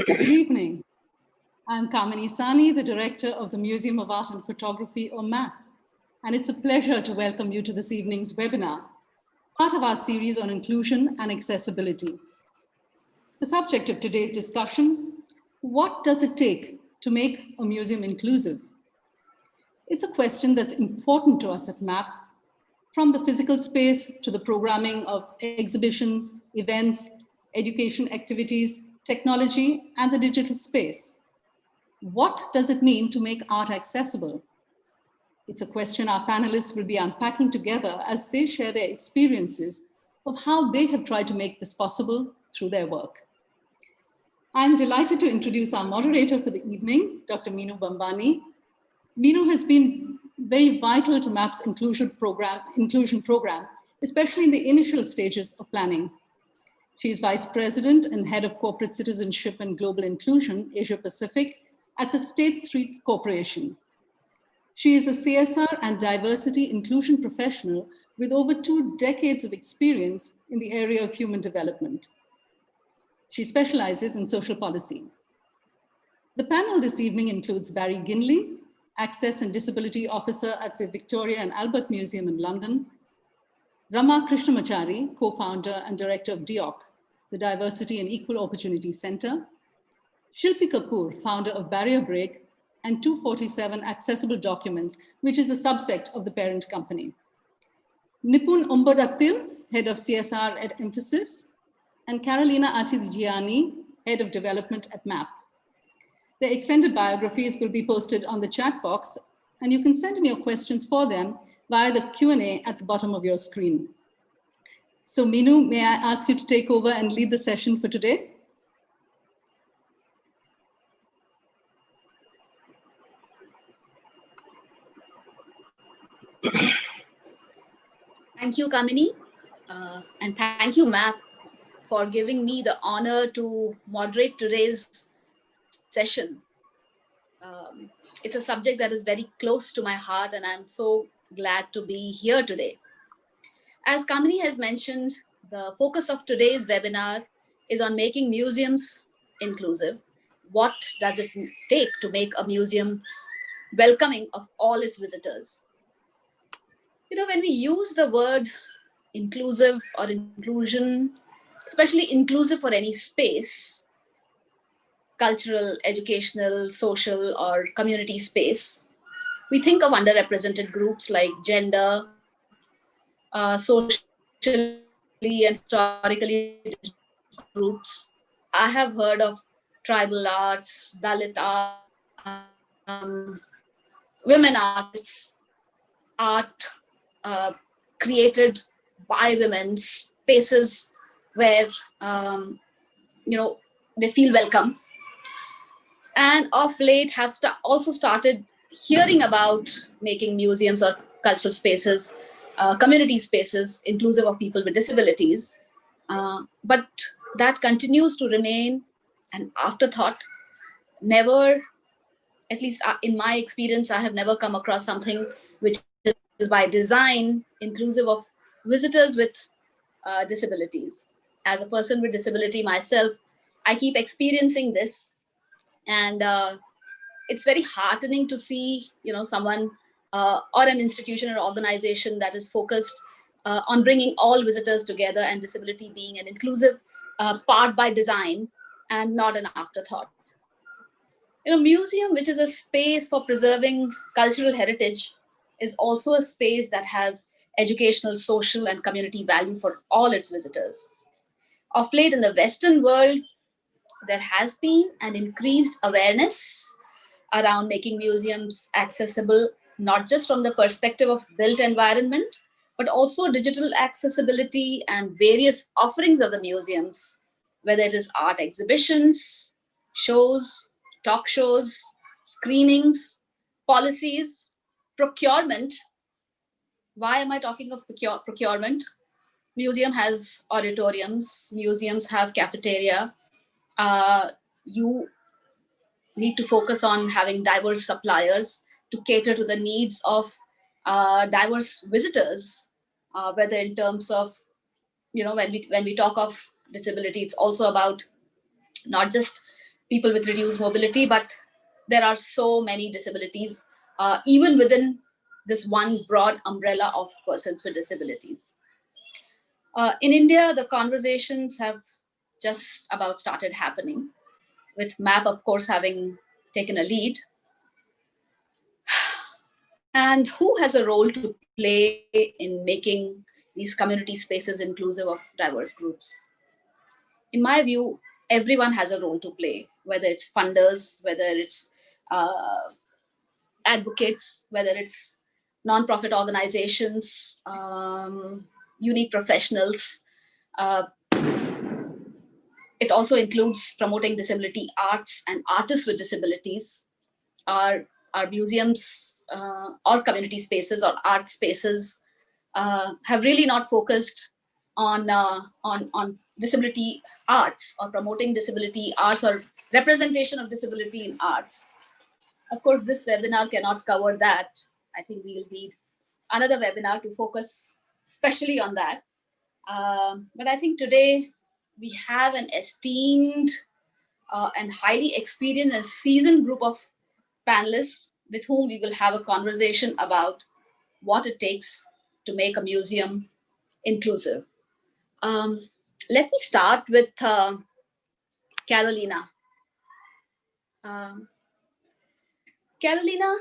Good evening. I'm Kamini Sani, the director of the Museum of Art and Photography, or MAP, and it's a pleasure to welcome you to this evening's webinar, part of our series on inclusion and accessibility. The subject of today's discussion: what does it take to make a museum inclusive? It's a question that's important to us at MAP, from the physical space to the programming of exhibitions, events, education activities, technology, and the digital space. What does it mean to make art accessible? It's a question our panelists will be unpacking together as they share their experiences of how they have tried to make this possible through their work. I'm delighted to introduce our moderator for the evening, Dr. Meenu Bhambhani. Meenu has been very vital to MAP's inclusion program, especially in the initial stages of planning. She is Vice President and Head of Corporate Citizenship and Global Inclusion, Asia Pacific, at the State Street Corporation. She is a CSR and diversity inclusion professional with over 2 decades of experience in the area of human development. She specializes in social policy. The panel this evening includes Barry Ginley, Access and Disability Officer at the Victoria and Albert Museum in London; Rama Krishnamachari, co-founder and director of DIOC, the Diversity and Equal Opportunity Center; Shilpi Kapoor, founder of Barrier Break and 247 Accessible Documents, which is a subsect of the parent company; Nipun Ompedathil, head of CSR at Emphasis; and Carolina Artegiani, head of development at MAP. Their extended biographies will be posted on the chat box, and you can send in your questions for them via the Q&A at the bottom of your screen. So Meenu, may I ask you to take over and lead the session for today? Thank you, Kamini, and thank you, MAP, for giving me the honor to moderate today's session. It's a subject that is very close to my heart, and I'm so glad to be here today. As Kamini has mentioned, the focus of today's webinar is on making museums inclusive. What does it take to make a museum welcoming of all its visitors? You know, when we use the word inclusive or inclusion, especially inclusive for any space, cultural, educational, social, or community space, we think of underrepresented groups like gender, socially and historically groups. I have heard of tribal arts, Dalit art, women artists, art created by women, spaces where they feel welcome. And of late have also started hearing about making museums or cultural spaces, community spaces, inclusive of people with disabilities. But that continues to remain an afterthought. Never, at least in my experience, I have never come across something which is by design inclusive of visitors with disabilities. As a person with disability myself, I keep experiencing this, and it's very heartening to see, someone or an institution or organization that is focused on bringing all visitors together, and disability being an inclusive part by design and not an afterthought. Museum, which is a space for preserving cultural heritage, is also a space that has educational, social, and community value for all its visitors. Of late in the Western world, there has been an increased awareness around making museums accessible, not just from the perspective of built environment, but also digital accessibility and various offerings of the museums, whether it is art exhibitions, shows, talk shows, screenings, policies, procurement. Why am I talking of procurement? Museum has auditoriums, museums have cafeteria. You need to focus on having diverse suppliers to cater to the needs of diverse visitors, whether in terms of, when we talk of disability, it's also about not just people with reduced mobility, but there are so many disabilities, even within this one broad umbrella of persons with disabilities. In India, the conversations have just about started happening, with MAP, of course, having taken a lead. And who has a role to play in making these community spaces inclusive of diverse groups? In my view, everyone has a role to play, whether it's funders, whether it's advocates, whether it's nonprofit organizations, unique professionals. It also includes promoting disability arts and artists with disabilities. Our museums or community spaces or art spaces have really not focused on disability arts or promoting disability arts or representation of disability in arts. Of course, this webinar cannot cover that. I think we will need another webinar to focus especially on that. But I think today we have an esteemed and highly experienced and seasoned group of panelists with whom we will have a conversation about what it takes to make a museum inclusive. Let me start with Carolina. Carolina,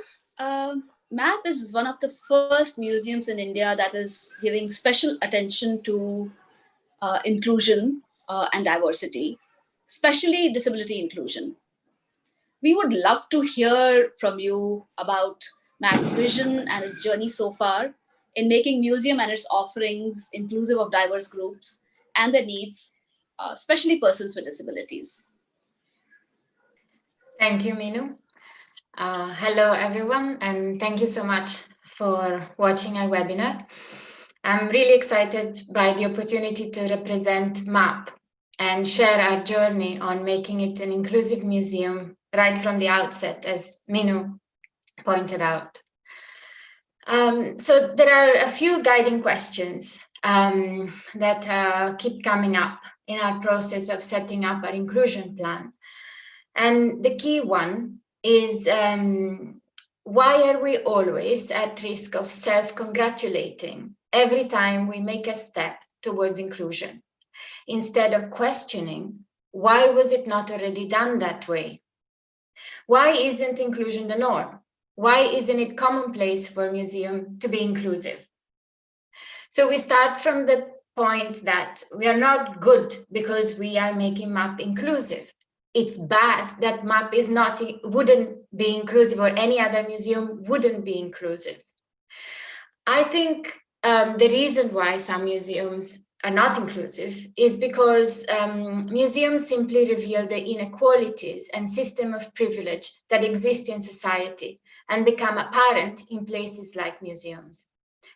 MAP is one of the first museums in India that is giving special attention to inclusion and diversity, especially disability inclusion. We would love to hear from you about MAP's vision and its journey so far in making museum and its offerings inclusive of diverse groups and their needs, especially persons with disabilities. Thank you, Meenu. Hello, everyone, and thank you so much for watching our webinar. I'm really excited by the opportunity to represent MAP and share our journey on making it an inclusive museum right from the outset, as Meenu pointed out. So there are a few guiding questions that keep coming up in our process of setting up our inclusion plan. And the key one is, why are we always at risk of self-congratulating every time we make a step towards inclusion, instead of questioning, why was it not already done that way? Why isn't inclusion the norm? Why isn't it commonplace for a museum to be inclusive? So we start from the point that we are not good because we are making MAP inclusive. It's bad that MAP wouldn't be inclusive, or any other museum wouldn't be inclusive. I think the reason why some museums are not inclusive is because museums simply reveal the inequalities and system of privilege that exist in society and become apparent in places like museums.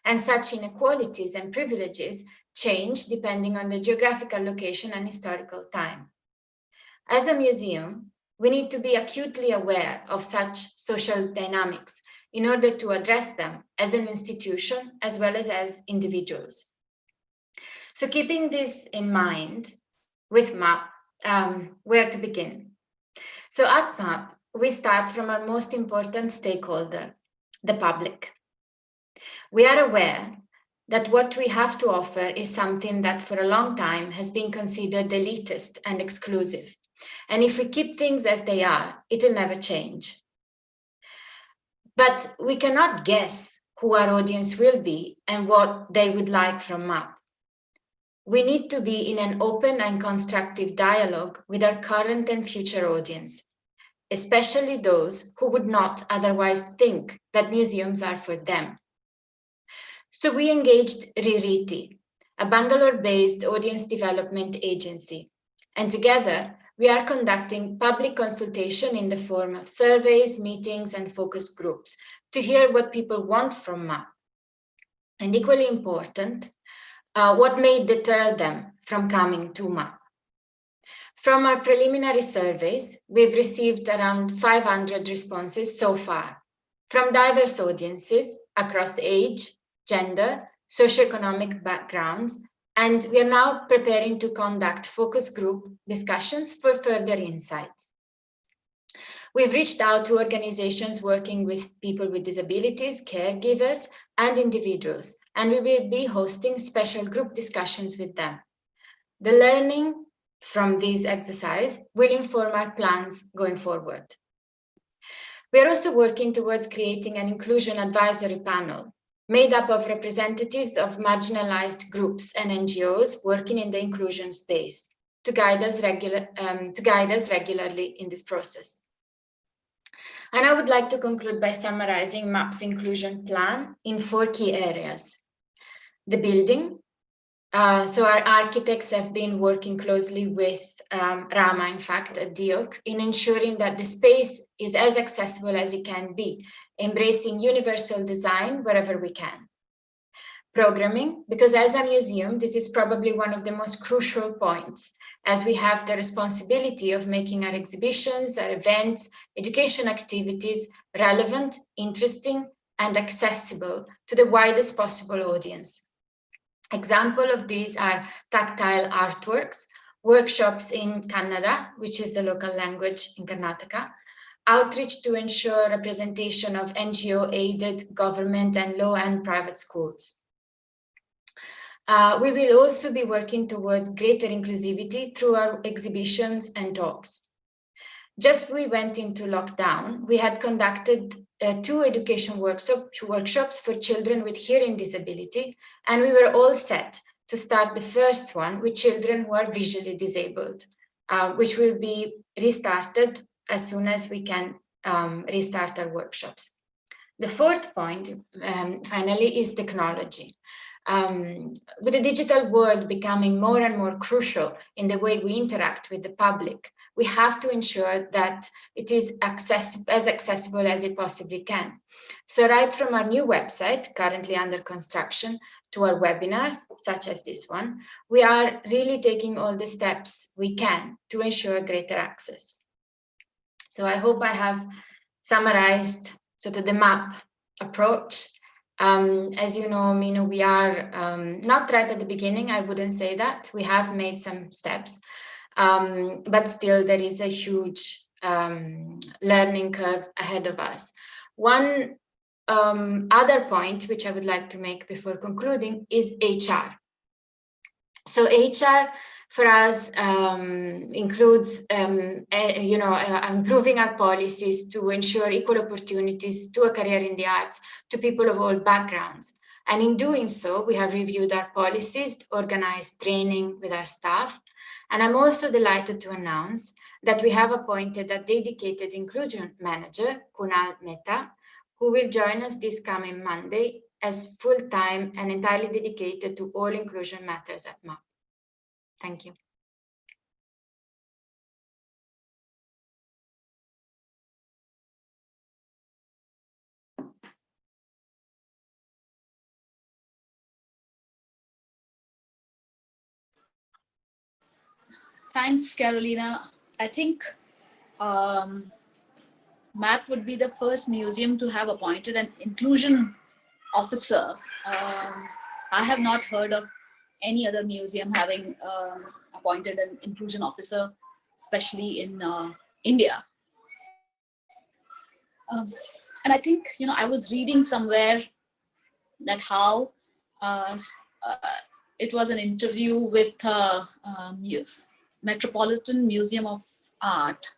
And such inequalities and privileges change depending on the geographical location and historical time. As a museum, we need to be acutely aware of such social dynamics in order to address them as an institution as well as individuals. So keeping this in mind, with MAP, where to begin? So at MAP, we start from our most important stakeholder, the public. We are aware that what we have to offer is something that for a long time has been considered elitist and exclusive. And if we keep things as they are, it will never change. But we cannot guess who our audience will be and what they would like from MAP. We need to be in an open and constructive dialogue with our current and future audience, especially those who would not otherwise think that museums are for them. So we engaged Ririti, a Bangalore-based audience development agency, and together we are conducting public consultation in the form of surveys, meetings, and focus groups to hear what people want from MAP. And equally important, what may deter them from coming to MAP. From our preliminary surveys, we've received around 500 responses so far from diverse audiences across age, gender, socioeconomic backgrounds, and we are now preparing to conduct focus group discussions for further insights. We've reached out to organizations working with people with disabilities, caregivers, and individuals, and we will be hosting special group discussions with them. The learning from these exercises will inform our plans going forward. We are also working towards creating an inclusion advisory panel made up of representatives of marginalized groups and NGOs working in the inclusion space to guide us regularly in this process. And I would like to conclude by summarizing MAP's inclusion plan in 4 key areas. The building. So our architects have been working closely with Rama, in fact, at DIOC, in ensuring that the space is as accessible as it can be, embracing universal design wherever we can. Programming, because as a museum, this is probably one of the most crucial points, as we have the responsibility of making our exhibitions, our events, education activities relevant, interesting, and accessible to the widest possible audience. Examples of these are tactile artworks, workshops in Kannada, which is the local language in Karnataka, outreach to ensure representation of NGO-aided government and low-end private schools. We will also be working towards greater inclusivity through our exhibitions and talks. Just we went into lockdown, we had conducted 2 education workshops for children with hearing disability, and we were all set to start the first one with children who are visually disabled, which will be restarted as soon as we can restart our workshops. The 4th point, finally, is technology. With the digital world becoming more and more crucial in the way we interact with the public, we have to ensure that it is as accessible as it possibly can. So right from our new website, currently under construction, to our webinars, such as this one, we are really taking all the steps we can to ensure greater access. So I hope I have summarized sort of the MAP approach. As you know, Meenu, we are not right at the beginning, I wouldn't say that. We have made some steps, but still there is a huge learning curve ahead of us. One other point which I would like to make before concluding is HR. So HR for us includes improving our policies to ensure equal opportunities to a career in the arts to people of all backgrounds. And in doing so, we have reviewed our policies, organized training with our staff. And I'm also delighted to announce that we have appointed a dedicated inclusion manager, Kunal Mehta, who will join us this coming Monday as full-time and entirely dedicated to all inclusion matters at MAP. Thank you. Thanks, Carolina. I think MAP would be the first museum to have appointed an inclusion officer. I have not heard of any other museum having appointed an inclusion officer, especially in India. And I think, I was reading somewhere that how it was an interview with Metropolitan Museum of Art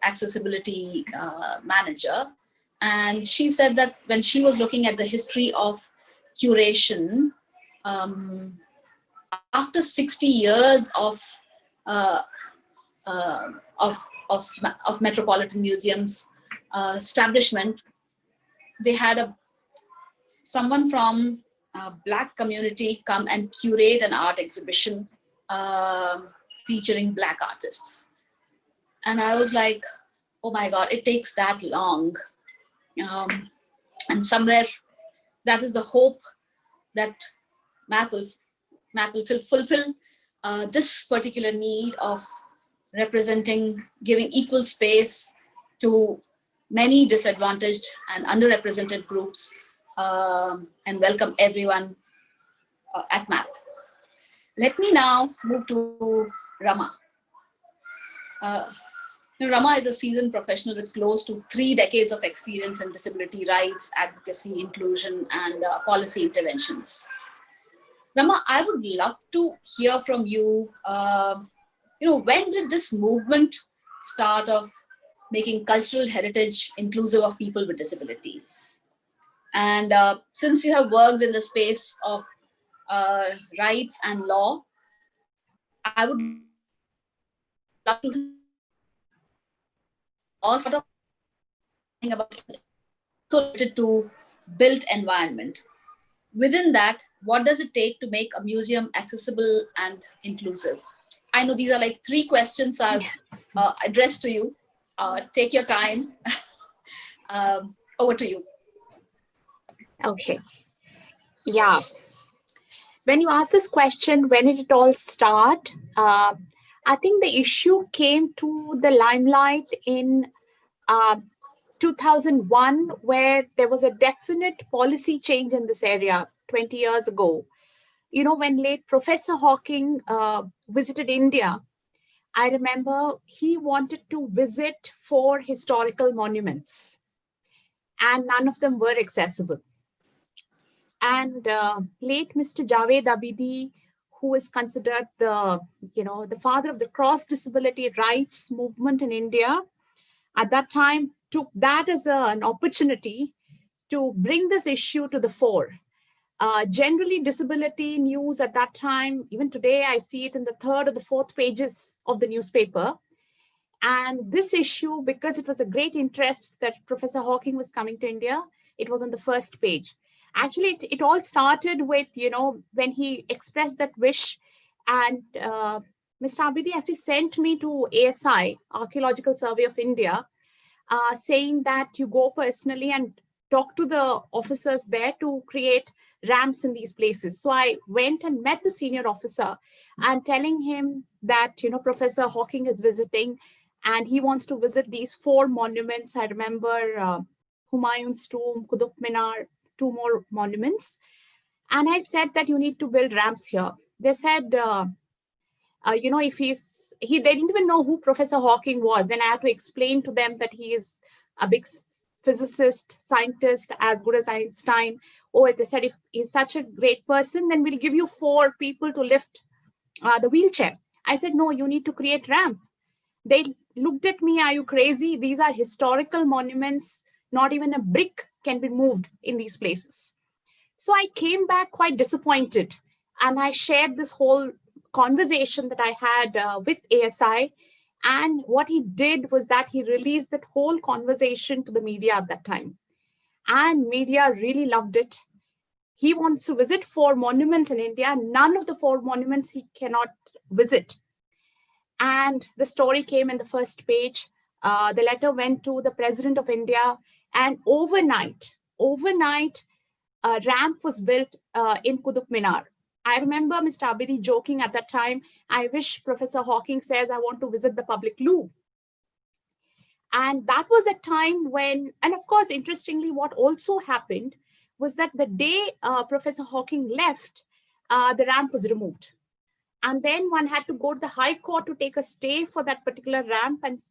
accessibility manager. And she said that when she was looking at the history of curation, after 60 years of Metropolitan Museum's establishment, they had someone from Black community come and curate an art exhibition featuring Black artists. And I was like, oh my God, it takes that long. And somewhere that is the hope that MAP will fulfill this particular need of representing, giving equal space to many disadvantaged and underrepresented groups, and welcome everyone at MAP. Let me now move to Rama. Rama is a seasoned professional with close to 3 decades of experience in disability rights, advocacy, inclusion, and policy interventions. Rama, I would love to hear from you. When did this movement start of making cultural heritage inclusive of people with disability? And since you have worked in the space of rights and law, I would love to also talk about related to built environment. Within that, what does it take to make a museum accessible and inclusive? I know these are like 3 questions I've addressed to you. Take your time. Over to you. Okay. Yeah. When you ask this question, when did it all start? I think the issue came to the limelight in 2001, where there was a definite policy change in this area 20 years ago. When late Professor Hawking visited India, I remember he wanted to visit 4 historical monuments, and none of them were accessible. And late Mr. Javed Abidi, who is considered the father of the cross disability rights movement in India, at that time took that as an opportunity to bring this issue to the fore. Generally, disability news at that time, even today, I see it in the 3rd or the 4th pages of the newspaper. And this issue, because it was a great interest that Professor Hawking was coming to India, it was on the 1st page. Actually, it all started with, when he expressed that wish, and Mr. Abidi actually sent me to ASI, Archaeological Survey of India, saying that you go personally and talk to the officers there to create ramps in these places. So I went and met the senior officer and telling him that, Professor Hawking is visiting and he wants to visit these 4 monuments. I remember Humayun's tomb, Qutub Minar, 2 more monuments. And I said that you need to build ramps here. They said, if they didn't even know who Professor Hawking was. Then I had to explain to them that he is a big physicist, scientist, as good as Einstein. They said, if he's such a great person, then we'll give you 4 people to lift the wheelchair. I said, no, you need to create ramp. They looked at me, are you crazy? These are historical monuments. Not even a brick can be moved in these places. So I came back quite disappointed. And I shared this whole conversation that I had with ASI. And what he did was that he released that whole conversation to the media at that time. And media really loved it. He wants to visit 4 monuments in India. None of the 4 monuments he cannot visit. And the story came in the 1st page. The letter went to the President of India. And overnight, a ramp was built in Qutub Minar. I remember Mr. Abidi joking at that time, I wish Professor Hawking says, I want to visit the public loo. And that was the time when, and of course, interestingly, what also happened was that the day Professor Hawking left, the ramp was removed. And then one had to go to the High Court to take a stay for that particular ramp and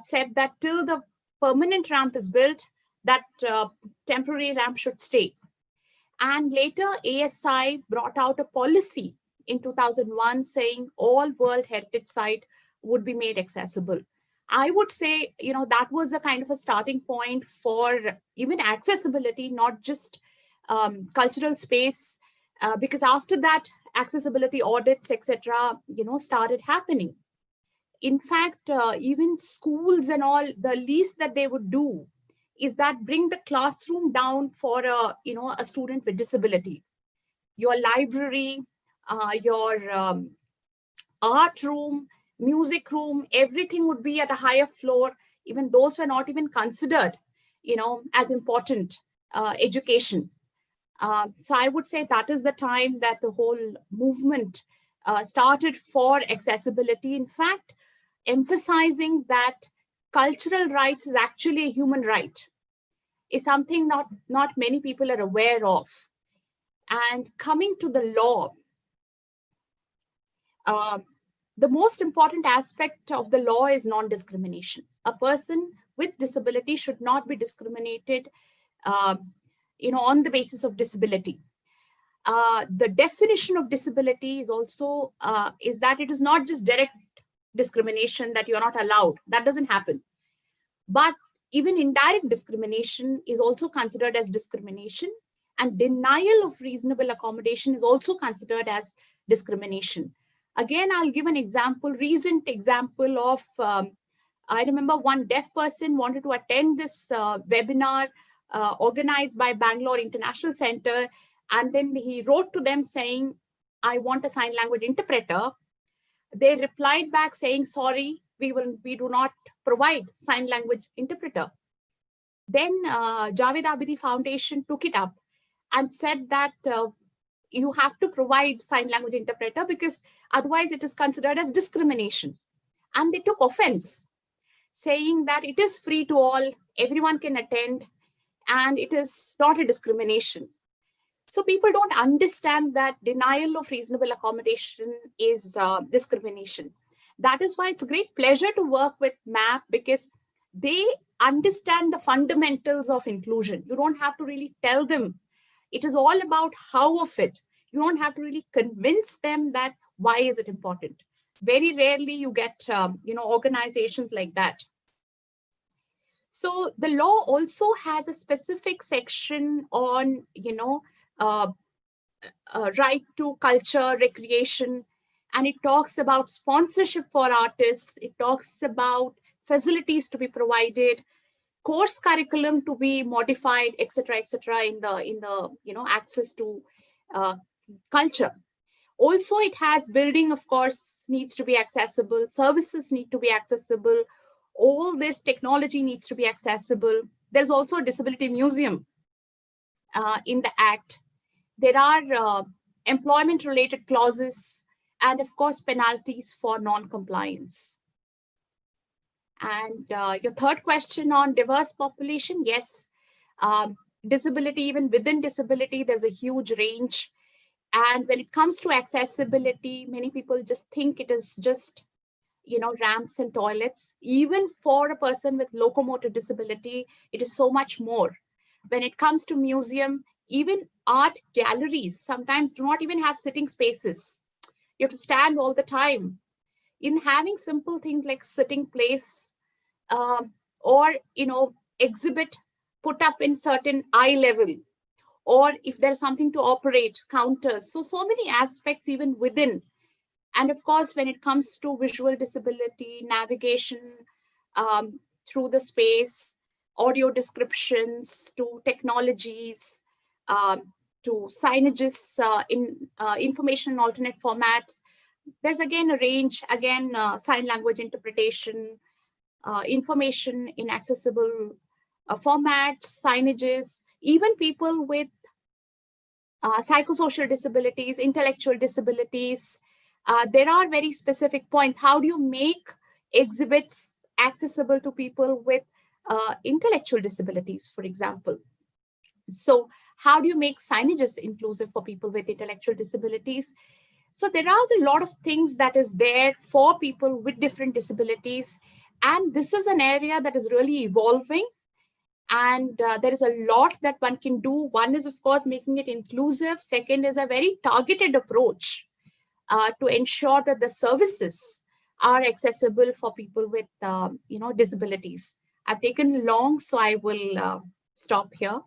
said that till the permanent ramp is built, that temporary ramp should stay. And later, ASI brought out a policy in 2001 saying all World Heritage Sites would be made accessible. I would say, that was a kind of a starting point for even accessibility, not just cultural space, because after that, accessibility audits, etc., started happening. In fact, even schools and all, the least that they would do is that bring the classroom down for a student with disability. Your library, your art room, music room, everything would be at a higher floor. Even those were not even considered, as important education. So I would say that is the time that the whole movement started for accessibility. In fact, emphasizing that cultural rights is actually a human right is something not many people are aware of. And coming to the law, the most important aspect of the law is non-discrimination. A person with disability should not be discriminated, on the basis of disability. The definition of disability is also is that it is not just direct discrimination that you're not allowed. That doesn't happen. But even indirect discrimination is also considered as discrimination, and denial of reasonable accommodation is also considered as discrimination. Again, I'll give an example, recent example of, I remember one deaf person wanted to attend this webinar organized by Bangalore International Center. And then he wrote to them saying, I want a sign language interpreter. They replied back saying, sorry, we do not provide sign language interpreter. Then Javed Abidi Foundation took it up and said that you have to provide sign language interpreter because otherwise it is considered as discrimination. And they took offense, saying that it is free to all, everyone can attend, and it is not a discrimination. So people don't understand that denial of reasonable accommodation is discrimination. That is why it's a great pleasure to work with MAP, because they understand the fundamentals of inclusion. You don't have to really tell them. It is all about how of it. You don't have to really convince them that why is it important. Very rarely you get organizations like that. So the law also has a specific section on right to culture, recreation, and it talks about sponsorship for artists. It talks about facilities to be provided, course curriculum to be modified, etc., in the access to culture. Also, it has building, of course, needs to be accessible. Services need to be accessible. All this technology needs to be accessible. There's also a disability museum in the Act. There are employment-related clauses, and of course, penalties for non-compliance. And your third question on diverse population, yes, disability, even within disability, there's a huge range. And when it comes to accessibility, many people just think it is just, ramps and toilets. Even for a person with locomotor disability, it is so much more. When it comes to museum, even art galleries sometimes do not even have sitting spaces. You have to stand all the time. In having simple things like sitting place or, exhibit put up in certain eye level, or if there's something to operate, counters. So many aspects even within. And of course, when it comes to visual disability, navigation through the space, audio descriptions, to technologies, to signages in information in alternate formats, there's again a range, sign language interpretation, information in accessible formats, signages, even people with psychosocial disabilities, intellectual disabilities. There are very specific points. How do you make exhibits accessible to people with intellectual disabilities, for example? So how do you make signages inclusive for people with intellectual disabilities? So there are a lot of things that is there for people with different disabilities. And this is an area that is really evolving. And there is a lot that one can do. One is, of course, making it inclusive. Second is a very targeted approach to ensure that the services are accessible for people with, disabilities. I've taken long, so I will stop here.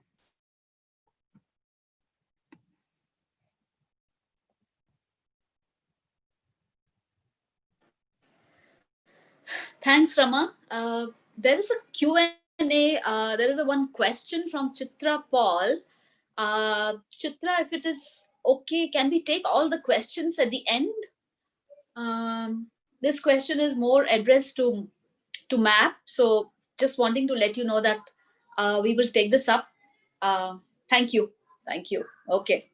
Thanks, Rama. There is a Q&A. There is a one question from Chitra Paul. Chitra, if it is okay, can we take all the questions at the end? This question is more addressed to MAP. So just wanting to let you know that we will take this up. Thank you. Thank you. Okay.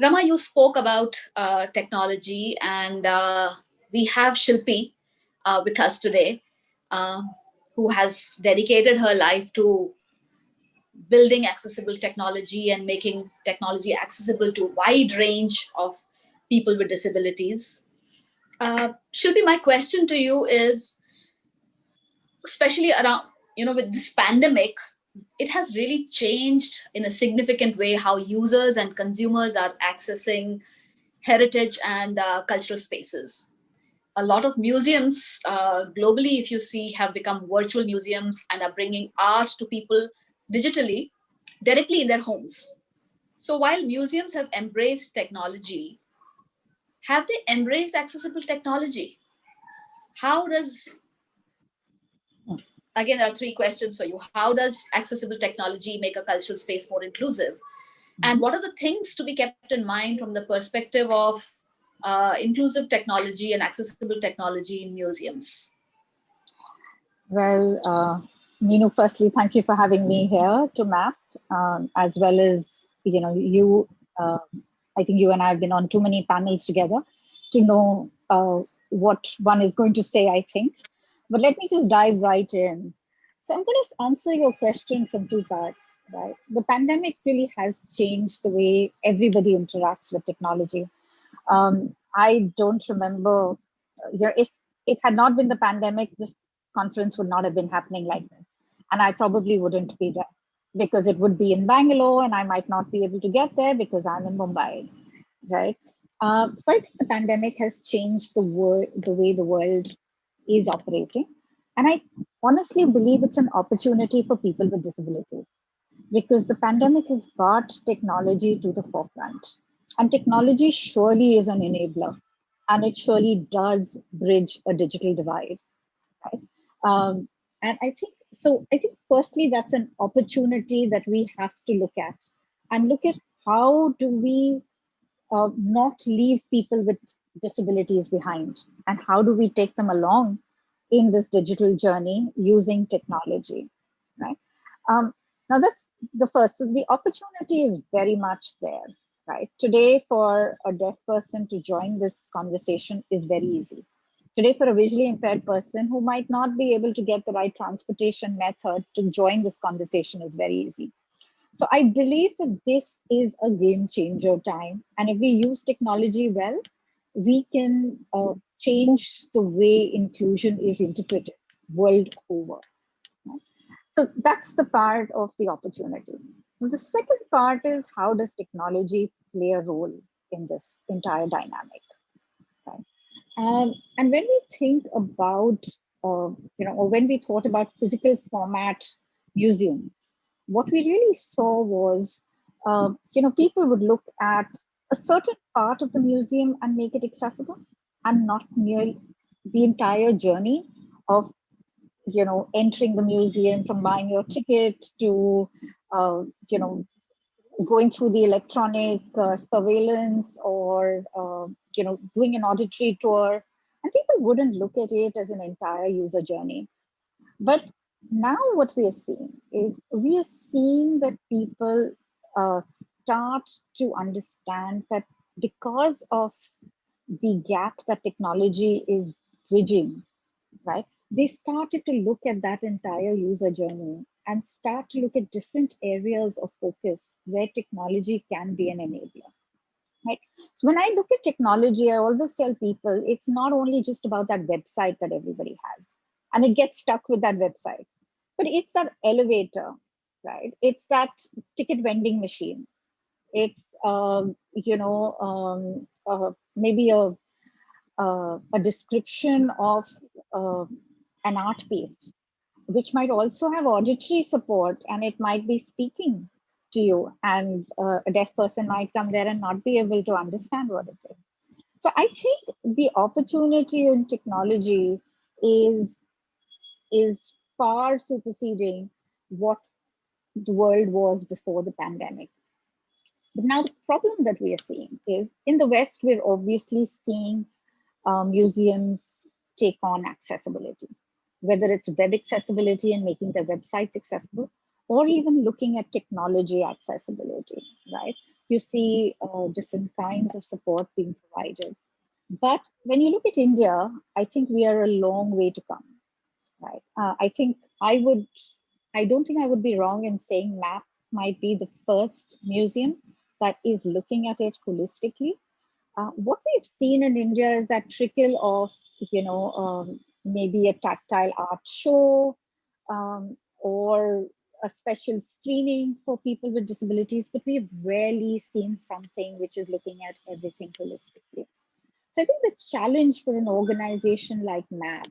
Rama, you spoke about technology, and we have Shilpi with us today, who has dedicated her life to building accessible technology and making technology accessible to a wide range of people with disabilities. Shilpi, my question to you is, especially around, with this pandemic, it has really changed in a significant way how users and consumers are accessing heritage and cultural spaces. A lot of museums globally, if you see, have become virtual museums and are bringing art to people digitally, directly in their homes. So while museums have embraced technology, have they embraced accessible technology? How does, again, there are three questions for you. How does accessible technology make a cultural space more inclusive? And what are the things to be kept in mind from the perspective of inclusive technology and accessible technology in museums? Well, Meenu, firstly, thank you for having me here to map, as well as, you, I think you and I have been on too many panels together to know what one is going to say, I think. But let me just dive right in. So I'm going to answer your question from two parts, right? The pandemic really has changed the way everybody interacts with technology. I don't remember, if it had not been the pandemic, this conference would not have been happening like this. And I probably wouldn't be there because it would be in Bangalore and I might not be able to get there because I'm in Mumbai, right? So I think the pandemic has changed the way the world is operating. And I honestly believe it's an opportunity for people with disabilities because the pandemic has got technology to the forefront. And technology surely is an enabler and it surely does bridge a digital divide. Right? And I think so. I think firstly, that's an opportunity that we have to look at and look at how do we not leave people with disabilities behind and how do we take them along in this digital journey using technology, right? Now that's the first. So the opportunity is very much there, right? Today, for a deaf person to join this conversation is very easy. Today, for a visually impaired person who might not be able to get the right transportation method to join this conversation is very easy. So I believe that this is a game changer time. And if we use technology well, we can change the way inclusion is interpreted world over. So that's the part of the opportunity. The second part is how does technology play a role in this entire dynamic? Right? And when we think about, or when we thought about physical format museums, what we really saw was, people would look at a certain part of the museum and make it accessible, and not nearly the entire journey of, entering the museum, from buying your ticket to, going through the electronic surveillance or, doing an auditory tour. And people wouldn't look at it as an entire user journey. But now what we are seeing is we are seeing that people start to understand that because of the gap that technology is bridging, right? They started to look at that entire user journey and start to look at different areas of focus where technology can be an enabler. Right. So when I look at technology, I always tell people it's not only just about that website that everybody has and it gets stuck with that website, but it's that elevator, right? It's that ticket vending machine. It's, maybe a description of an art piece, which might also have auditory support and it might be speaking to you, and a deaf person might come there and not be able to understand what it is. So I think the opportunity in technology is far superseding what the world was before the pandemic. But now the problem that we are seeing is in the West, we're obviously seeing museums take on accessibility, whether it's web accessibility and making their websites accessible, or even looking at technology accessibility, right? You see different kinds of support being provided. But when you look at India, I think we are a long way to come, right? I don't think I would be wrong in saying MAP might be the first museum that is looking at it holistically. What we've seen in India is that trickle of, maybe a tactile art show, or a special screening for people with disabilities, but we've rarely seen something which is looking at everything holistically. So I think the challenge for an organization like MAP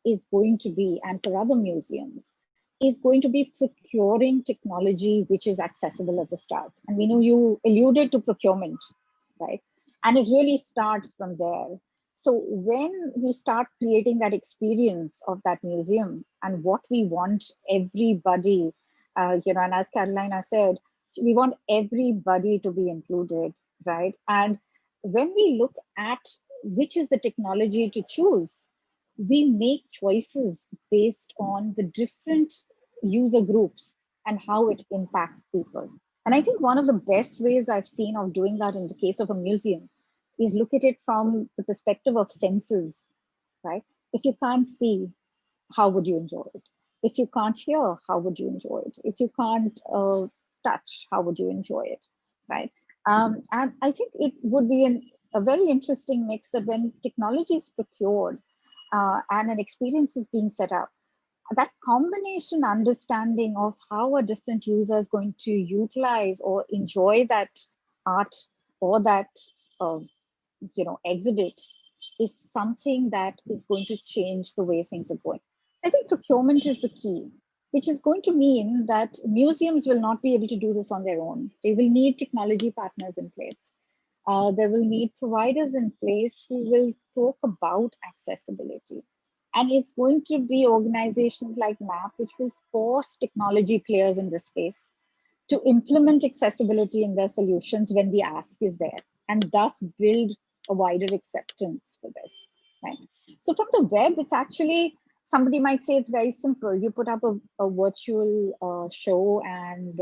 is going to be, and for other museums, is going to be procuring technology which is accessible at the start. And we know you alluded to procurement, right? And it really starts from there. So when we start creating that experience of that museum and what we want everybody, and as Carolina said, we want everybody to be included, right? And when we look at which is the technology to choose, we make choices based on the different user groups and how it impacts people. And I think one of the best ways I've seen of doing that in the case of a museum is look at it from the perspective of senses, right? If you can't see, how would you enjoy it? If you can't hear, how would you enjoy it? If you can't touch, how would you enjoy it, right? And I think it would be a very interesting mix that when technology is procured and an experience is being set up, that combination understanding of how a different user is going to utilize or enjoy that art or that exhibit is something that is going to change the way things are going. I think procurement is the key, which is going to mean that museums will not be able to do this on their own. They will need technology partners in place. They will need providers in place who will talk about accessibility. And it's going to be organizations like MAP, which will force technology players in this space to implement accessibility in their solutions when the ask is there, and thus build a wider acceptance for this, right? So from the web, it's actually, somebody might say it's very simple. You put up a virtual show and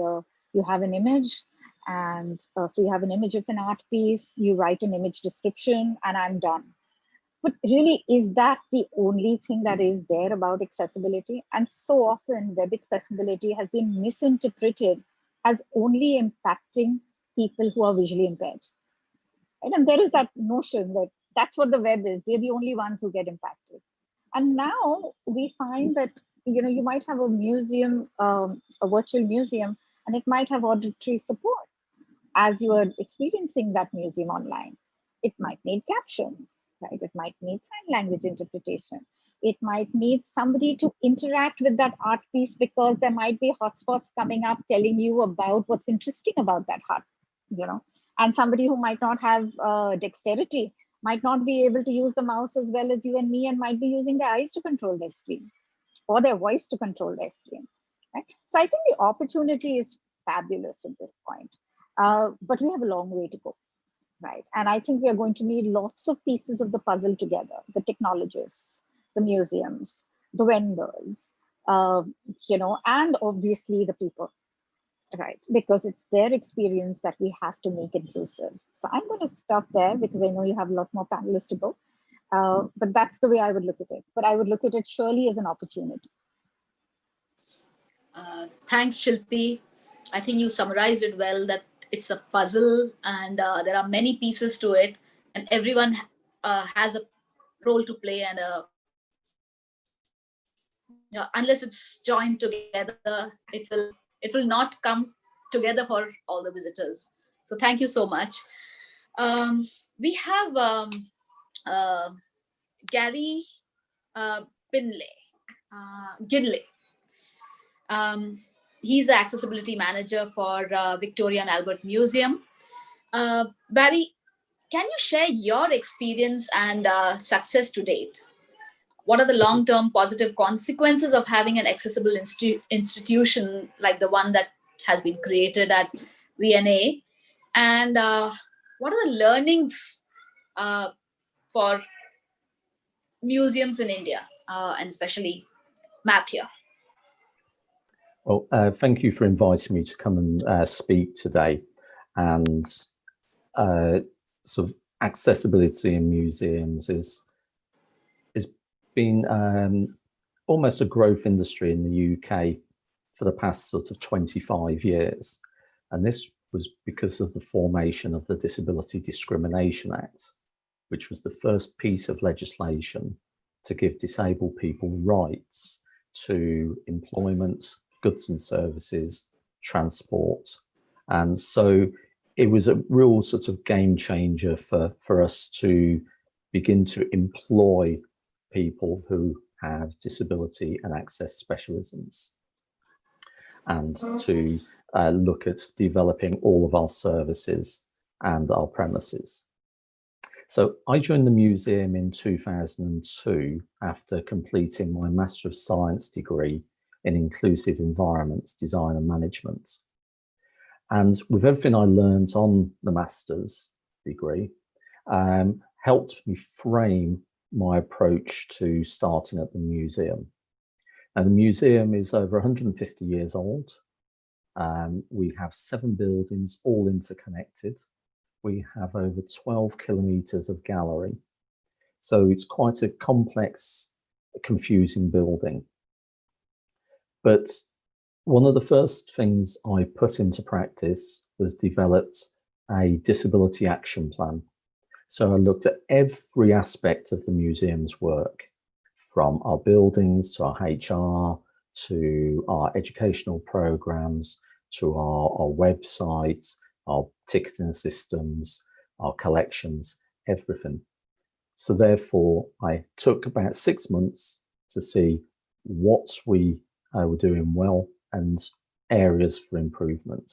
you have an image. And so you have an image of an art piece, you write an image description, and I'm done. But really, is that the only thing that is there about accessibility? And so often web accessibility has been misinterpreted as only impacting people who are visually impaired. Right? And there is that notion that that's what the web is. They're the only ones who get impacted. And now we find that, you might have a museum, a virtual museum, and it might have auditory support as you are experiencing that museum online. It might need captions, right? It might need sign language interpretation. It might need somebody to interact with that art piece because there might be hotspots coming up telling you about what's interesting about that art, and somebody who might not have dexterity might not be able to use the mouse as well as you and me, and might be using their eyes to control their screen or their voice to control their screen, right? So I think the opportunity is fabulous at this point, but we have a long way to go. Right. And I think we are going to need lots of pieces of the puzzle together, the technologists, the museums, the vendors, and obviously the people, right? Because it's their experience that we have to make inclusive. So I'm going to stop there because I know you have a lot more panelists to go. But that's the way I would look at it. But I would look at it surely as an opportunity. Thanks, Shilpi. I think you summarized it well, that it's a puzzle and there are many pieces to it, and everyone has a role to play, and unless it's joined together, it will not come together for all the visitors. So thank you so much. We have Gary Ginley. He's the accessibility manager for Victoria and Albert Museum. Barry, can you share your experience and success to date? What are the long-term positive consequences of having an accessible institution like the one that has been created at VNA? And what are the learnings for museums in India, and especially MAP here? Well, thank you for inviting me to come and speak today. And sort of accessibility in museums is been almost a growth industry in the UK for the past sort of 25 years. And this was because of the formation of the Disability Discrimination Act, which was the first piece of legislation to give disabled people rights to employment, goods and services, transport. And so it was a real sort of game changer for us to begin to employ people who have disability and access specialisms, and to look at developing all of our services and our premises. So I joined the museum in 2002 after completing my Master of Science degree in Inclusive Environments, Design and Management. And with everything I learned on the Master's degree, helped me frame my approach to starting at the museum. And the museum is over 150 years old. We have 7 buildings, all interconnected. We have over 12 kilometres of gallery. So it's quite a complex, confusing building. But one of the first things I put into practice was developed a disability action plan. So I looked at every aspect of the museum's work, from our buildings to our HR, to our educational programs, to our website, our ticketing systems, our collections, everything. So therefore, I took about 6 months to see what we were doing well and areas for improvement.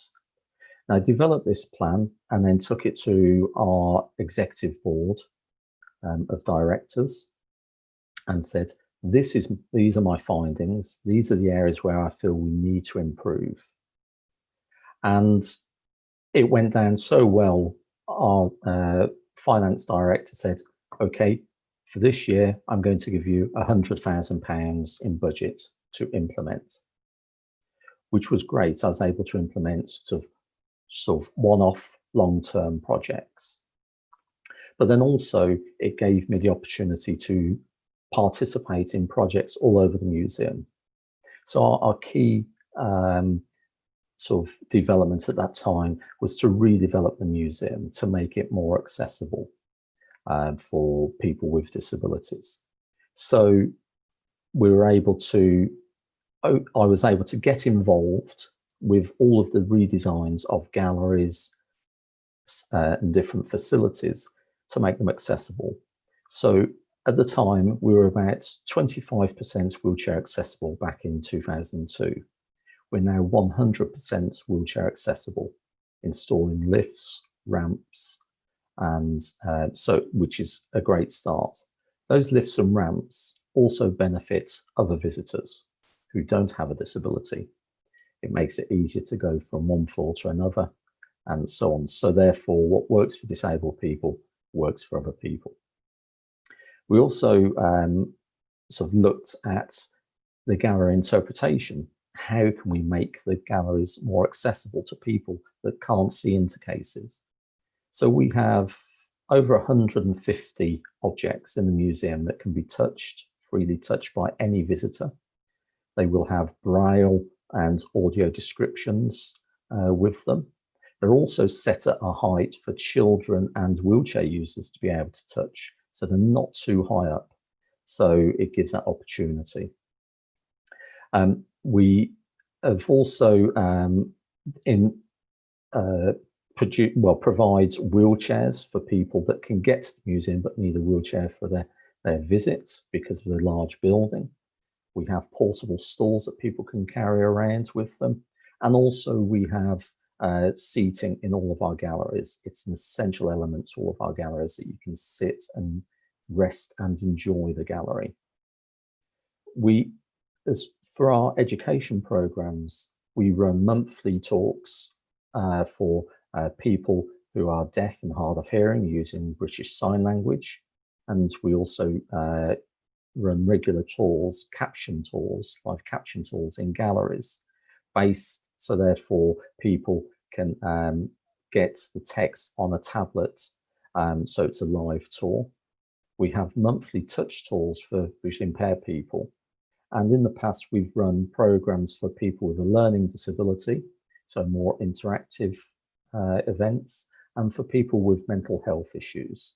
And I developed this plan and then took it to our executive board of directors and said, these are my findings. These are the areas where I feel we need to improve. And it went down so well, our finance director said, okay, for this year, I'm going to give you £100,000 in budget to implement, which was great. I was able to implement sort of one-off long-term projects. But then also it gave me the opportunity to participate in projects all over the museum. So our key sort of development at that time was to redevelop the museum to make it more accessible for people with disabilities. So we were able to, I was able to get involved with all of the redesigns of galleries and different facilities to make them accessible. So at the time, we were about 25% wheelchair accessible back in 2002. We're now 100% wheelchair accessible, installing lifts, ramps, and which is a great start. Those lifts and ramps also benefit other visitors who don't have a disability. It makes it easier to go from one floor to another and so on. So therefore, what works for disabled people works for other people. We also sort of looked at the gallery interpretation. How can we make the galleries more accessible to people that can't see into cases? So we have over 150 objects in the museum that can be touched, freely touched by any visitor. They will have braille and audio descriptions with them. They're also set at a height for children and wheelchair users to be able to touch, so they're not too high up. So it gives that opportunity. We have also provide wheelchairs for people that can get to the museum but need a wheelchair for their visits because of the large building. We have portable stools that people can carry around with them. And also we have seating in all of our galleries. It's an essential element to all of our galleries that you can sit and rest and enjoy the gallery. As for our education programs, we run monthly talks for people who are deaf and hard of hearing using British Sign Language. And we also run regular tours, live caption tours in galleries, so therefore people can get the text on a tablet, so it's a live tour. We have monthly touch tours for visually impaired people, And in the past, we've run programs for people with a learning disability, so more interactive events, and for people with mental health issues.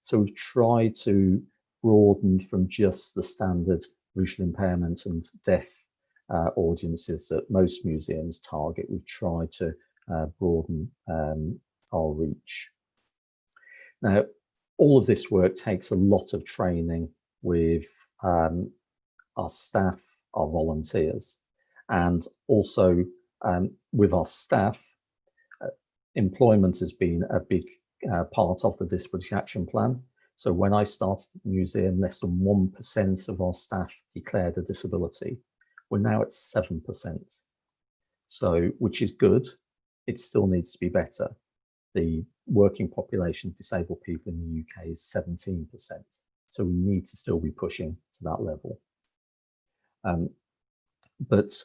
So we've tried to broaden from just the standard visual impairment and deaf audiences that most museums target. We've tried to broaden our reach. Now, all of this work takes a lot of training with our staff, our volunteers, and also with our staff. Employment has been a big part of the Disability Action Plan. So when I started the museum, less than 1% of our staff declared a disability. We're now at 7%. So, which is good. It still needs to be better. The working population of disabled people in the UK is 17%. So we need to still be pushing to that level. But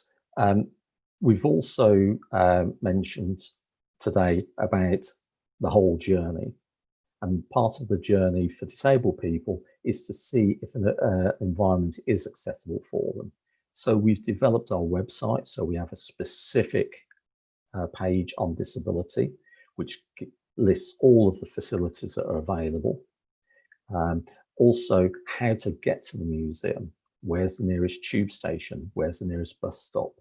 we've also mentioned today about the whole journey. And part of the journey for disabled people is to see if an environment is accessible for them. So we've developed our website. So we have a specific page on disability, which lists all of the facilities that are available. Also, how to get to the museum. Where's the nearest tube station? Where's the nearest bus stop?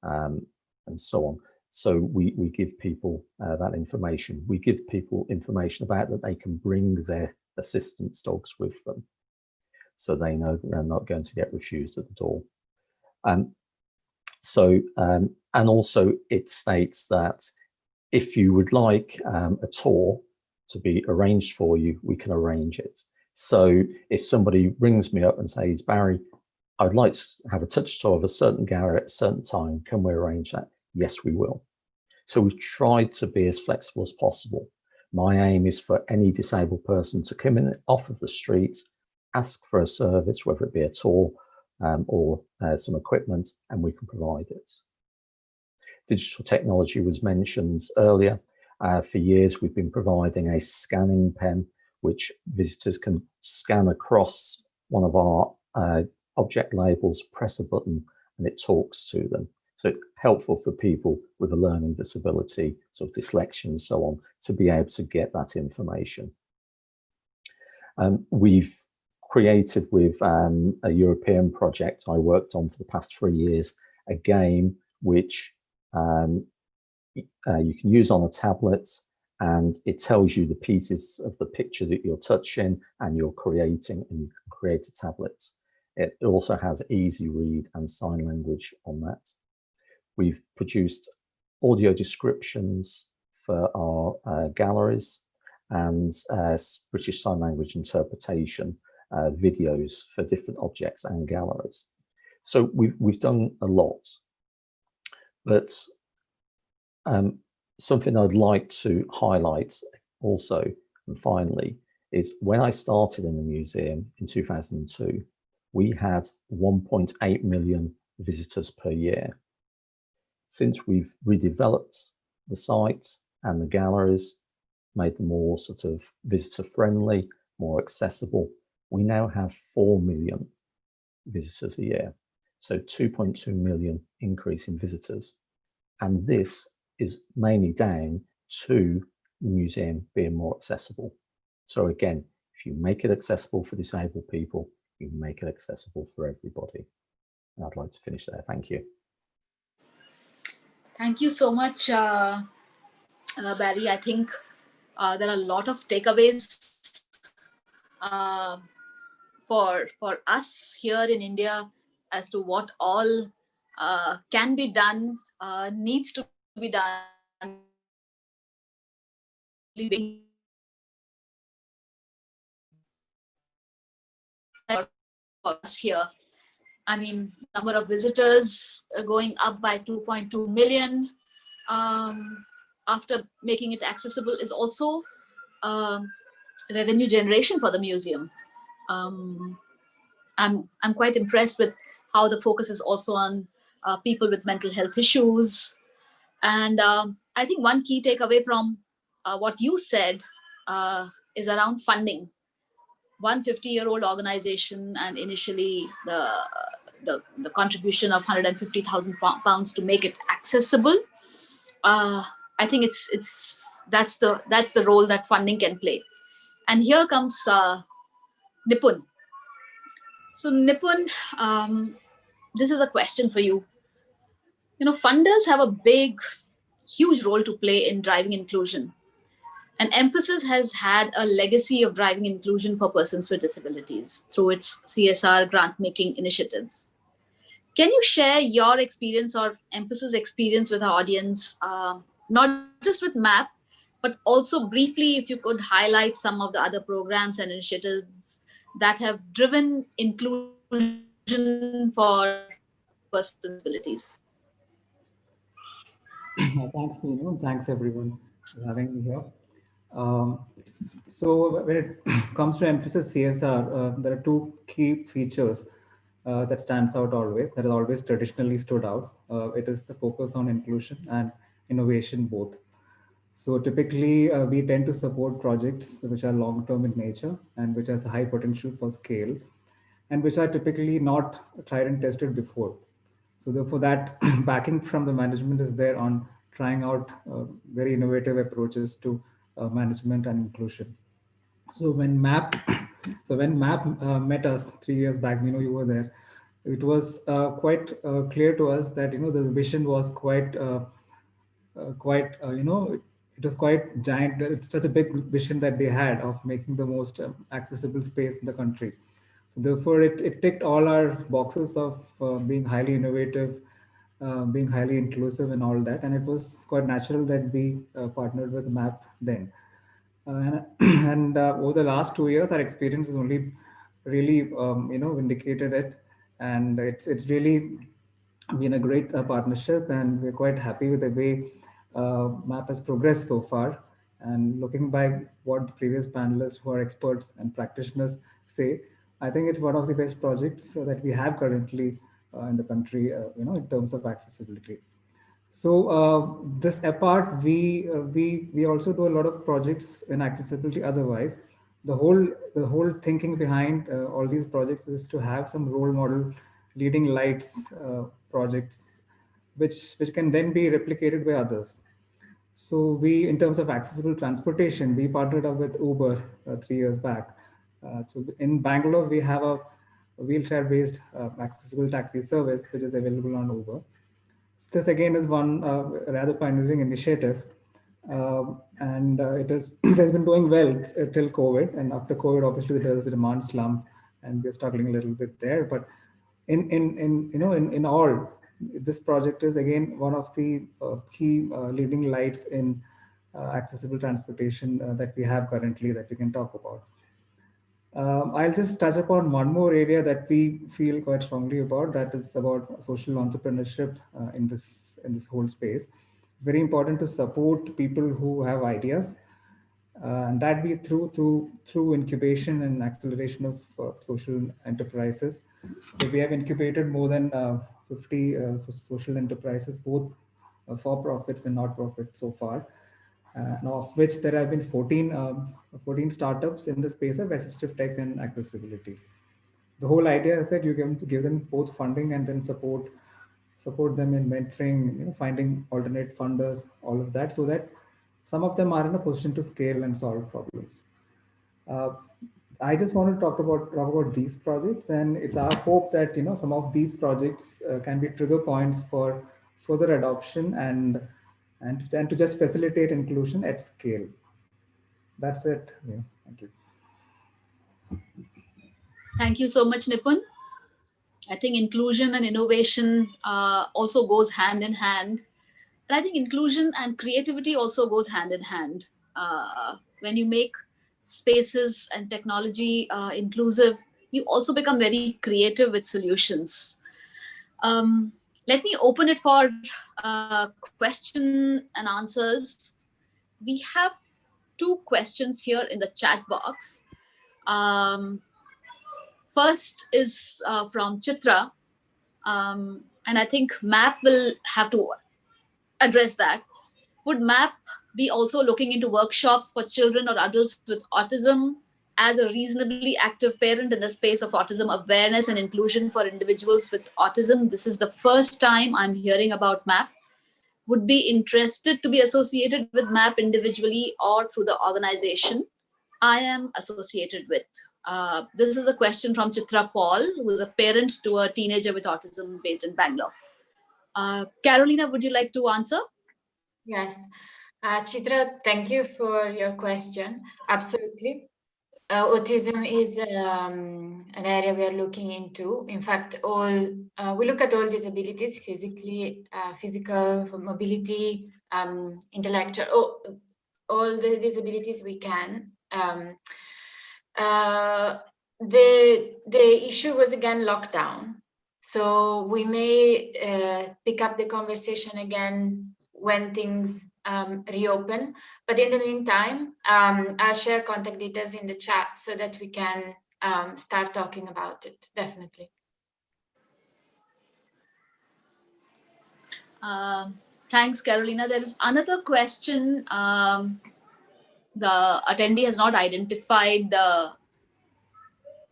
And so on. So we give people that information. We give people information about that they can bring their assistance dogs with them, so they know that they're not going to get refused at the door. And also it states that if you would like a tour to be arranged for you, we can arrange it. So if somebody rings me up and says, Barry, I'd like to have a touch tour of a certain gallery at a certain time, can we arrange that? Yes, we will. So we've tried to be as flexible as possible. My aim is for any disabled person to come in off of the street, ask for a service, whether it be a tour or some equipment, and we can provide it. Digital technology was mentioned earlier. For years, we've been providing a scanning pen, which visitors can scan across one of our object labels, press a button, and it talks to them. So it's helpful for people with a learning disability, sort of dyslexia and so on, to be able to get that information. We've created with a European project I worked on for the past 3 years, a game which you can use on a tablet, and it tells you the pieces of the picture that you're touching and you're creating, and you can create a tablet. It also has easy read and sign language on that. We've produced audio descriptions for our galleries and British Sign Language interpretation videos for different objects and galleries. So we've done a lot. But something I'd like to highlight also, and finally, is when I started in the museum in 2002, we had 1.8 million visitors per year. Since we've redeveloped the site and the galleries, made them more sort of visitor friendly, more accessible, we now have 4 million visitors a year. So 2.2 million increase in visitors. And this is mainly down to the museum being more accessible. So again, if you make it accessible for disabled people, you make it accessible for everybody. And I'd like to finish there. Thank you. Thank you so much, Barry. I think there are a lot of takeaways for us here in India as to what all can be done, needs to be done. For us here, I mean, number of visitors going up by 2.2 million after making it accessible is also revenue generation for the museum. I'm quite impressed with how the focus is also on people with mental health issues. And I think one key takeaway from what you said is around funding. 150-year-old organization, and initially the the contribution of 150,000 pounds to make it accessible. I think that's the role that funding can play. And here comes Nipun. So Nipun, this is a question for you. Funders have a huge role to play in driving inclusion. And Emphasis has had a legacy of driving inclusion for persons with disabilities through its CSR grant-making initiatives. Can you share your experience or Emphasis experience with our audience, not just with MAP, but also briefly, if you could highlight some of the other programs and initiatives that have driven inclusion for persons with disabilities? Thanks, Meenu. Thanks, everyone, for having me here. So when it comes to Emphasis CSR, there are two key features that stands out always, that has always traditionally stood out. It is the focus on inclusion and innovation both. So typically, we tend to support projects which are long-term in nature and which has a high potential for scale, and which are typically not tried and tested before. So therefore, that backing from the management is there on trying out very innovative approaches to management and inclusion. So when MAP, met us 3 years back, you were there. It was quite clear to us that the vision was quite it was quite giant. It's such a big vision that they had of making the most accessible space in the country. So therefore, it ticked all our boxes of being highly innovative, being highly inclusive and all that. And it was quite natural that we partnered with MAP then. And over the last 2 years, our experience has only really, vindicated it. And it's really been a great partnership, and we're quite happy with the way MAP has progressed so far. And looking back what the previous panelists who are experts and practitioners say, I think it's one of the best projects that we have currently in the country, in terms of accessibility. So this apart, we also do a lot of projects in accessibility otherwise. The whole thinking behind all these projects is to have some role model leading lights projects, which can then be replicated by others. So we, in terms of accessible transportation, we partnered up with Uber 3 years back. So in Bangalore, we have a wheelchair-based accessible taxi service, which is available on Uber. So this again is one rather pioneering initiative, and it has been doing well till COVID. And after COVID, obviously there was a demand slump, and we're struggling a little bit there. But in all, this project is again one of the key leading lights in accessible transportation that we have currently that we can talk about. I'll just touch upon one more area that we feel quite strongly about, that is about social entrepreneurship in this whole space. It's very important to support people who have ideas, and that be through incubation and acceleration of social enterprises. So we have incubated more than 50 social enterprises, both for profits and not profits so far. Of which there have been 14 startups in the space of assistive tech and accessibility. The whole idea is that you give them both funding and then support them in mentoring, finding alternate funders, all of that, so that some of them are in a position to scale and solve problems. I just want to talk about these projects, and it's our hope that some of these projects can be trigger points for further adoption and to just facilitate inclusion at scale. That's it. Yeah, thank you. Thank you so much, Nipun. I think inclusion and innovation also goes hand in hand. And I think inclusion and creativity also goes hand in hand. When you make spaces and technology inclusive, you also become very creative with solutions. Let me open it for question and answers. We have 2 questions here in the chat box. First is from Chitra, and I think MAP will have to address that. Would MAP be also looking into workshops for children or adults with autism as a reasonably active parent in the space of autism awareness and inclusion for individuals with autism, this is the first time I'm hearing about MAP. Would be interested to be associated with MAP individually or through the organization I am associated with. This is a question from Chitra Paul, who is a parent to a teenager with autism based in Bangalore. Carolina, would you like to answer? Yes. Chitra, thank you for your question. Absolutely. Autism is an area we are looking into. In fact, we look at all disabilities, physical, mobility, intellectual, all the disabilities we can. The issue was again lockdown. So we may pick up the conversation again when things reopen. But in the meantime, I'll share contact details in the chat so that we can start talking about it, definitely. Thanks, Carolina. There is another question. The attendee has not identified,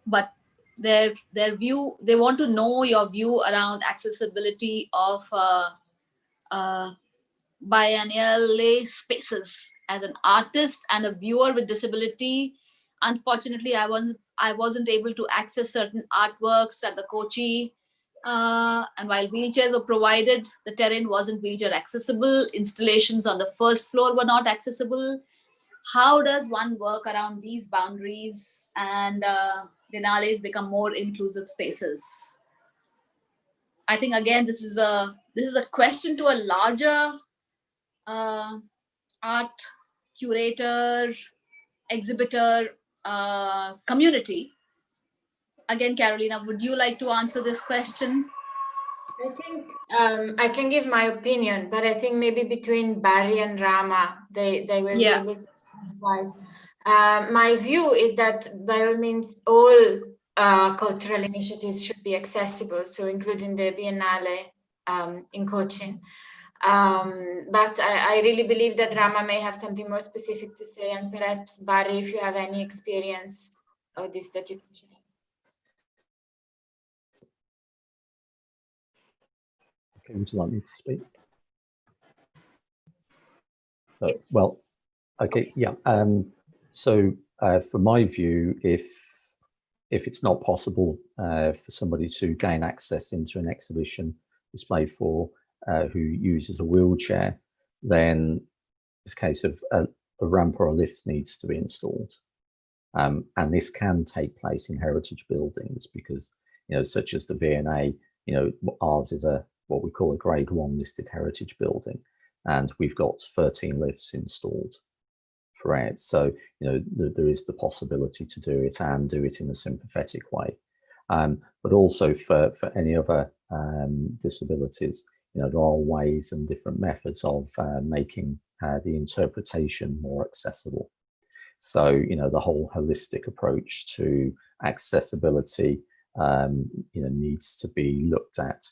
but their view, they want to know your view around accessibility of biennial spaces. As an artist and a viewer with disability, unfortunately, I wasn't able to access certain artworks at the Kochi. And while wheelchairs were provided, the terrain wasn't wheelchair accessible. Installations on the first floor were not accessible. How does one work around these boundaries and biennales become more inclusive spaces? I think again, this is a question to a larger art curator, exhibitor community. Again, Carolina, would you like to answer this question? I think I can give my opinion, but I think maybe between Barry and Rama, they will be able to advise. My view is that by all means, all cultural initiatives should be accessible, so including the Biennale in Cochin. But I really believe that Rama may have something more specific to say, and perhaps Barry, if you have any experience of this that you can share. Okay, would you like me to speak? Yes. Well, okay, yeah. So from my view, if it's not possible for somebody to gain access into an exhibition display for who uses a wheelchair, then it's a case of a ramp or a lift needs to be installed. And this can take place in heritage buildings because, such as the V&A, ours is what we call a grade 1 listed heritage building, and we've got 13 lifts installed for it. So, there is the possibility to do it and do it in a sympathetic way. But also for any other disabilities, there are ways and different methods of making the interpretation more accessible. So, the whole holistic approach to accessibility, needs to be looked at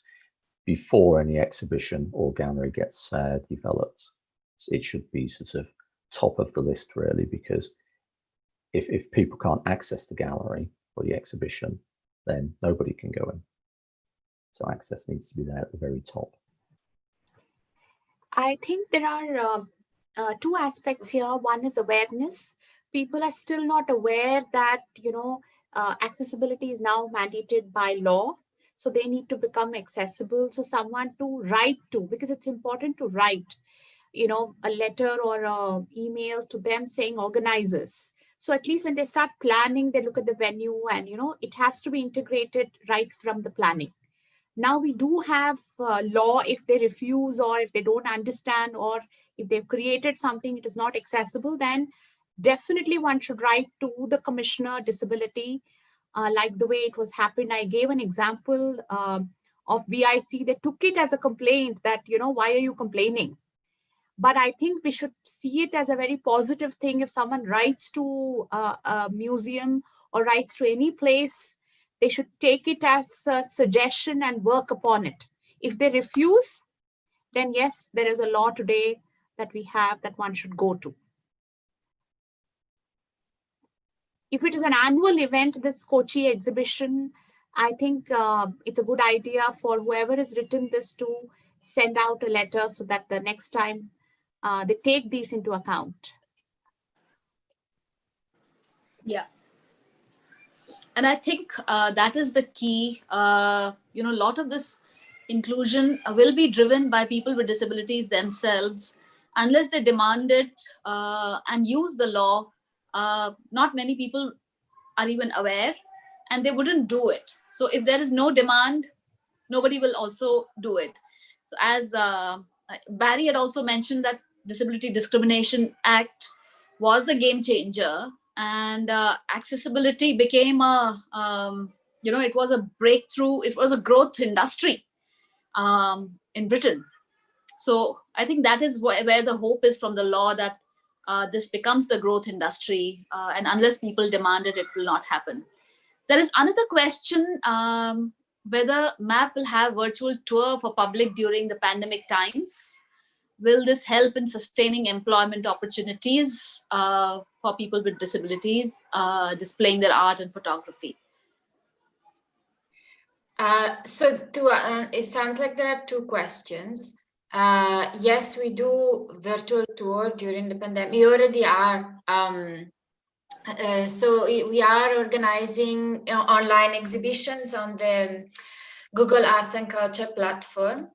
before any exhibition or gallery gets developed. So it should be sort of top of the list, really, because if people can't access the gallery or the exhibition, then nobody can go in. So access needs to be there at the very top. I think there are two aspects here. One is awareness. People are still not aware that, accessibility is now mandated by law. So they need to become accessible. So someone to write to, because it's important to write, a letter or an email to them saying organizers. So at least when they start planning, they look at the venue and, it has to be integrated right from the planning. Now we do have law if they refuse or if they don't understand or if they've created something it is not accessible, then definitely one should write to the Commissioner Disability, like the way it was happened. I gave an example of BIC. They took it as a complaint that, why are you complaining? But I think we should see it as a very positive thing. If someone writes to a museum or writes to any place, they should take it as a suggestion and work upon it. If they refuse, then yes, there is a law today that we have that one should go to. if it is an annual event, this Kochi exhibition, I think it's a good idea for whoever has written this to send out a letter so that the next time they take these into account. Yeah. And I think that is the key. A lot of this inclusion will be driven by people with disabilities themselves. Unless they demand it and use the law, not many people are even aware, and they wouldn't do it. So if there is no demand, nobody will also do it. So as Barry had also mentioned, that Disability Discrimination Act was the game changer, and accessibility became it was a breakthrough. It was a growth industry in Britain. So I think that is where the hope is from the law, that this becomes the growth industry, and unless people demand it, it will not happen. There is another question, whether MAP will have virtual tour for public during the pandemic times. Will this help in sustaining employment opportunities for people with disabilities, displaying their art and photography? It sounds like there are two questions. Yes, we do virtual tour during the pandemic. We already are. So we are organizing online exhibitions on the Google Arts and Culture platform.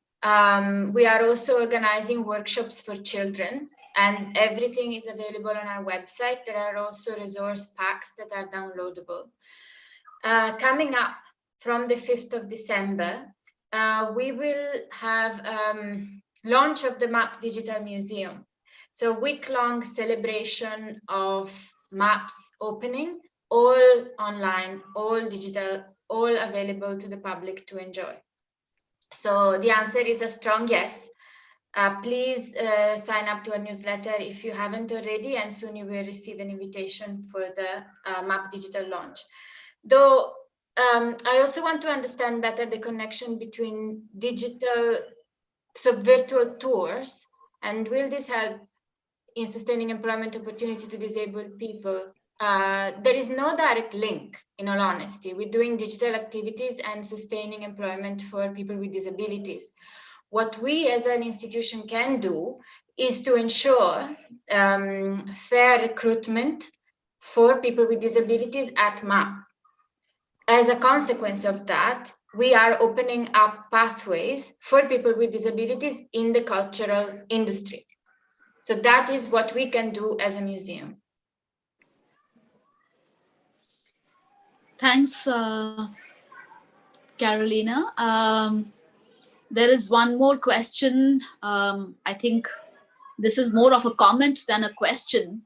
We are also organizing workshops for children, and everything is available on our website. There are also resource packs that are downloadable. Coming up from the 5th of December, we will have launch of the MAP Digital Museum. So week-long celebration of MAP's opening, all online, all digital, all available to the public to enjoy. So the answer is a strong yes. Please sign up to a newsletter if you haven't already, and soon you will receive an invitation for the MAP digital launch. Though I also want to understand better the connection between virtual tours, and will this help in sustaining employment opportunity to disabled people? There is no direct link, in all honesty, with doing digital activities and sustaining employment for people with disabilities. What we as an institution can do is to ensure fair recruitment for people with disabilities at MAP. As a consequence of that, we are opening up pathways for people with disabilities in the cultural industry. So that is what we can do as a museum. Thanks, Carolina. There is one more question. I think this is more of a comment than a question.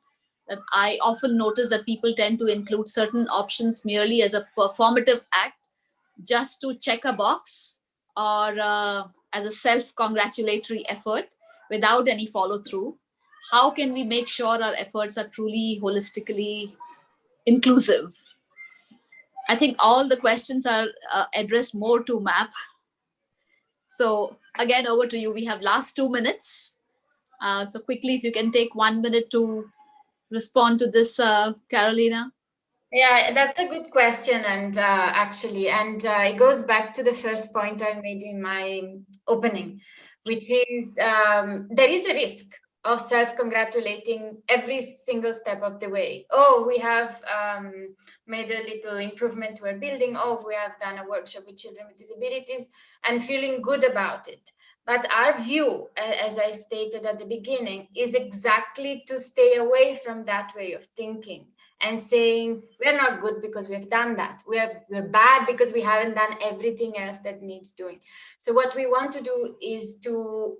That I often notice that people tend to include certain options merely as a performative act, just to check a box, or as a self-congratulatory effort without any follow-through. How can we make sure our efforts are truly holistically inclusive? I think all the questions are addressed more to MAP. So again, over to you. We have last 2 minutes. So quickly, if you can take 1 minute to respond to this, Carolina. Yeah, that's a good question, and it goes back to the first point I made in my opening, which is there is a risk of self-congratulating every single step of the way. Oh, we have made a little improvement to our building. Oh, we have done a workshop with children with disabilities, and feeling good about it. But our view, as I stated at the beginning, is exactly to stay away from that way of thinking and saying we're not good because we've done that. We're bad because we haven't done everything else that needs doing. So what we want to do is to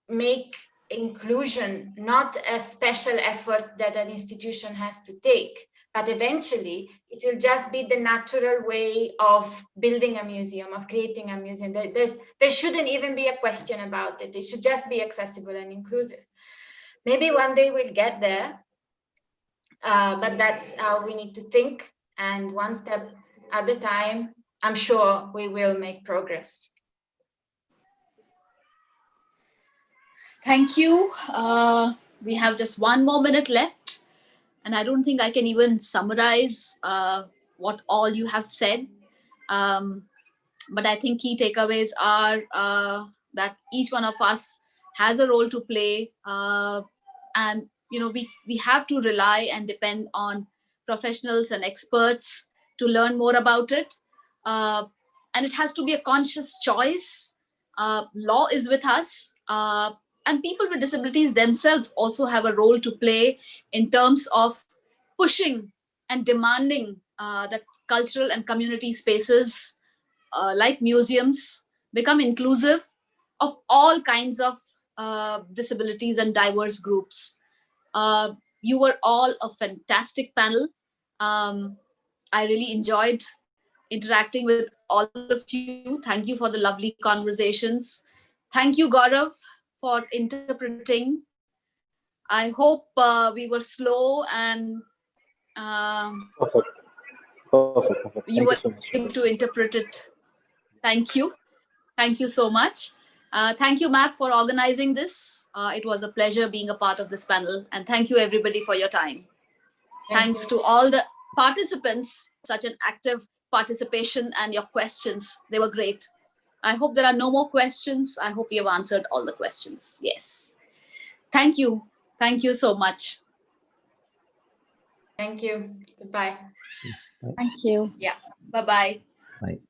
make inclusion not a special effort that an institution has to take, but eventually it will just be the natural way of building a museum, of creating a museum. There shouldn't even be a question about it. It should just be accessible and inclusive. Maybe one day we'll get there, but that's how we need to think. And one step at a time, I'm sure we will make progress. Thank you. We have just 1 more minute left. And I don't think I can even summarize what all you have said. But I think key takeaways are that each one of us has a role to play. And, we have to rely and depend on professionals and experts to learn more about it. And it has to be a conscious choice. Law is with us. And people with disabilities themselves also have a role to play in terms of pushing and demanding that cultural and community spaces like museums become inclusive of all kinds of disabilities and diverse groups. You were all a fantastic panel. I really enjoyed interacting with all of you. Thank you for the lovely conversations. Thank you, Gaurav, for interpreting. I hope we were slow and Perfect. Perfect. you Thank were you so much. able to interpret it. Thank you. Thank you so much. Thank you, MAP, for organizing this. It was a pleasure being a part of this panel. And thank you, everybody, for your time. Thanks to all the participants, such an active participation and your questions. They were great. I hope there are no more questions. I hope we have answered all the questions. Yes. Thank you. Thank you so much. Thank you. Goodbye. Thank you. Yeah. Bye-bye. Right.